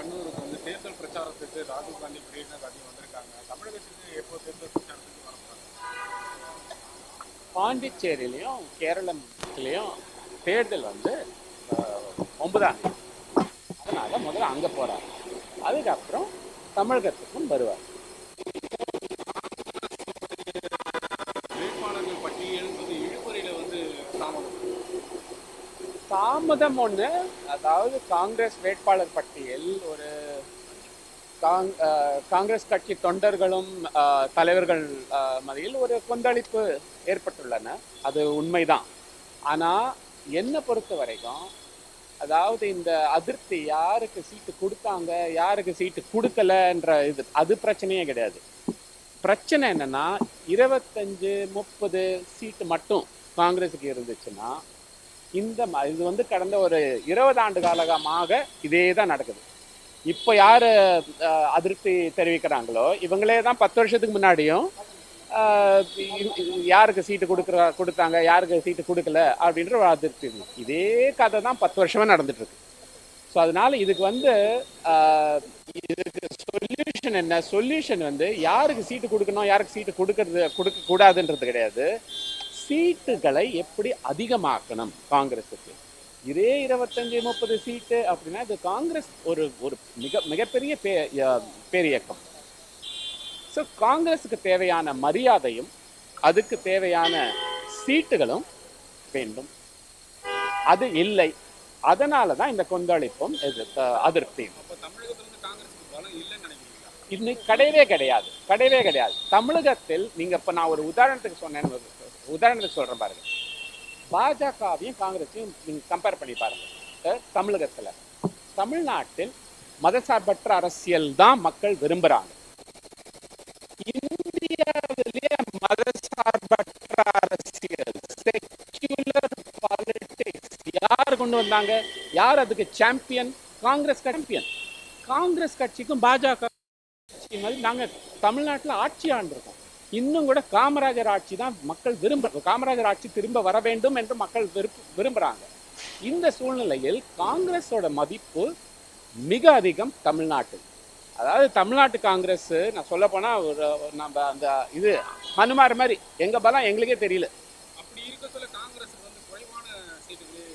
கண்ணூருக்கு வந்து தேர்தல் பிரச்சாரத்துக்கு ராகுல் காந்தி பிரியங்கா காந்தி வந்திருக்காங்க. தமிழகத்துக்கு எப்போ தேர்தல் பிரச்சாரத்துக்கு வரப்போறாங்க? பாண்டிச்சேரியிலையும் கேரளத்திலையும் தேர்தல் வந்து 9ஆம் தேதி. அதனால முதல்ல அங்கே போகிறார். அதுக்கப்புறம் தமிழகத்துக்கும் வருவார். வேட்பாளர்கள் பட்டியல் வந்து இழுபறியில வந்து தாமதம் ஒன்று, அதாவது காங்கிரஸ் வேட்பாளர் பட்டியல் ஒரு காங்கிரஸ் கட்சி தொண்டர்களும் தலைவர்கள் மத்தியில் ஒரு கொந்தளிப்பு ஏற்பட்டுள்ளன. அது உண்மைதான். ஆனால் என்னை பொறுத்த வரைக்கும், அதாவது இந்த அதிருப்தி, யாருக்கு சீட்டு கொடுத்தாங்க யாருக்கு சீட்டு கொடுக்கலன்ற அது பிரச்சனையே கிடையாது. பிரச்சனை என்னன்னா 25-30 சீட்டு மட்டும் காங்கிரஸுக்கு இருந்துச்சுன்னா, இது வந்து கடந்த ஒரு 20 ஆண்டு காலமாக இதே தான் நடக்குது. இப்போ யார் அதிருப்தி தெரிவிக்கிறாங்களோ இவங்களே தான் 10 வருஷத்துக்கு முன்னாடியும் யாருக்கு சீட்டு கொடுத்தாங்க யாருக்கு சீட்டு கொடுக்கல அப்படின்ற ஒரு அதிருப்தி இருந்தது. இதே கதை தான் 10 வருஷமாக நடந்துட்டு இருக்கு. ஸோ அதனால இதுக்கு வந்து சொல்யூஷன் என்ன? சொல்யூஷன் வந்து யாருக்கு சீட்டு கொடுக்கணும் யாருக்கு சீட்டு கொடுக்கக்கூடாதுன்றது கிடையாது. சீட்டுகளை எப்படி அதிகமாக்கணும் காங்கிரஸுக்கு. இதே 25-30 சீட்டு அப்படின்னா இது காங்கிரஸ் ஒரு மிகப்பெரிய பேரியக்கம். ஸோ காங்கிரஸுக்கு தேவையான மரியாதையும் அதுக்கு தேவையான சீட்டுகளும் வேண்டும். அது இல்லை. அதனால தான் இந்த கொந்தளிப்பும் அதிருப்தியும். இன்னைக்கு கிடையவே கிடையாது. தமிழகத்தில் நீங்க இப்ப நான் ஒரு உதாரணத்துக்கு சொல்றேன் பாருங்க. பாஜகவையும் காங்கிரஸையும் நீங்க கம்பேர் பண்ணி பாருங்க. தமிழகத்துல, தமிழ்நாட்டில் மதசார்பற்ற அரசியல் தான் மக்கள் விரும்புறாங்க. இந்தியாவிலேயே மதசார்பற்ற அரசியல், செக்யூலர் பாலிடிக்ஸ் யார் கொண்டு வந்தாங்க? யார் அதுக்கு சாம்பியன்? காங்கிரஸ் கட்சிக்கும் பாஜக கட்சி மாதிரி நாங்க தமிழ்நாட்டில் ஆட்சி ஆண்டிருக்கோம். இன்னும் கூட காமராஜர் ஆட்சி தான் மக்கள் காமராஜர் ஆட்சி திரும்ப வர வேண்டும் என்று மக்கள் விரும்புறாங்க. இந்த சூழ்நிலையில் காங்கிரஸோட மதிப்பு மிக அதிகம் தமிழ்நாட்டில். அதாவது தமிழ்நாட்டு காங்கிரஸ், நான் சொல்ல போனா ஒரு நம்ம அந்த இது ஹனுமார் மாதிரி எங்க பலம் எங்களுக்கே தெரியல. அப்படி இருக்க சொல்ல காங்கிரஸ் வந்து குறைவான சீட்டுகளே.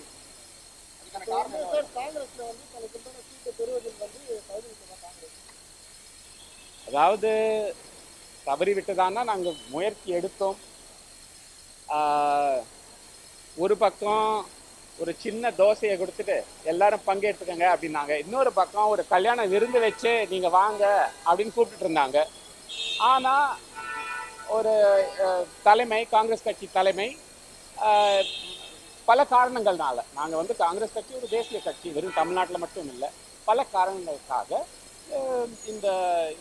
அதாவது தவறிவிட்டதானா நாங்கள் முயற்சி எடுத்தோம். ஒரு பக்கம் ஒரு சின்ன தோசையை கொடுத்துட்டு எல்லாரும் பங்கேற்றுக்கங்க அப்படின்னாங்க. இன்னொரு பக்கம் ஒரு கல்யாண விருந்து வச்சு நீங்கள் வாங்க அப்படின்னு கூப்பிட்டு இருந்தாங்க. ஆனால் ஒரு தலைமை, காங்கிரஸ் கட்சி தலைமை பல காரணங்கள்னால, நாங்கள் வந்து காங்கிரஸ் கட்சி ஒரு தேசிய கட்சி, வெறும் தமிழ்நாட்டில் மட்டும் இல்லை, பல காரணங்களுக்காக இந்த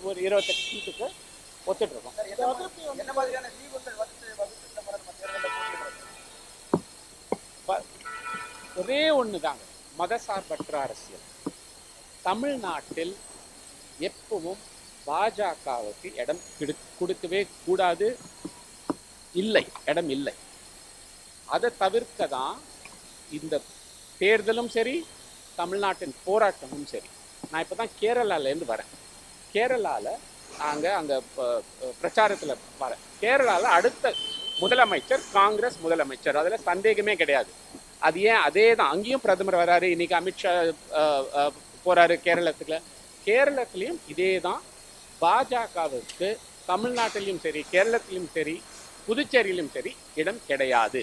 ஒரு 28 சீட்டுக்கு ஒத்துட்டு இருக்கோம். ஒரே ஒண்ணுதாங்க, மதசார்பற்ற அரசியல். தமிழ்நாட்டில் எப்பவும் பாஜகவுக்கு இடம் கொடுக்கவே கூடாது, இடம் இல்லை. அதை தவிர்க்க தான் இந்த தேர்தலும் சரி, தமிழ்நாட்டின் போராட்டமும் சரி. நான் இப்பதான் கேரளாலேருந்து வரேன். கேரளாவில் நாங்கள் அங்கே பிரச்சாரத்தில் வரேன். கேரளாவில் அடுத்த முதலமைச்சர் காங்கிரஸ் முதலமைச்சர், அதில் சந்தேகமே கிடையாது. அது ஏன் அதே தான் அங்கேயும் பிரதமர் வராரு. இன்னைக்கு அமித்ஷா போறாரு கேரளத்திலையும் இதே தான். பாஜகவுக்கு தமிழ்நாட்டிலையும் சரி, கேரளத்திலும் சரி, புதுச்சேரியிலும் சரி இடம் கிடையாது.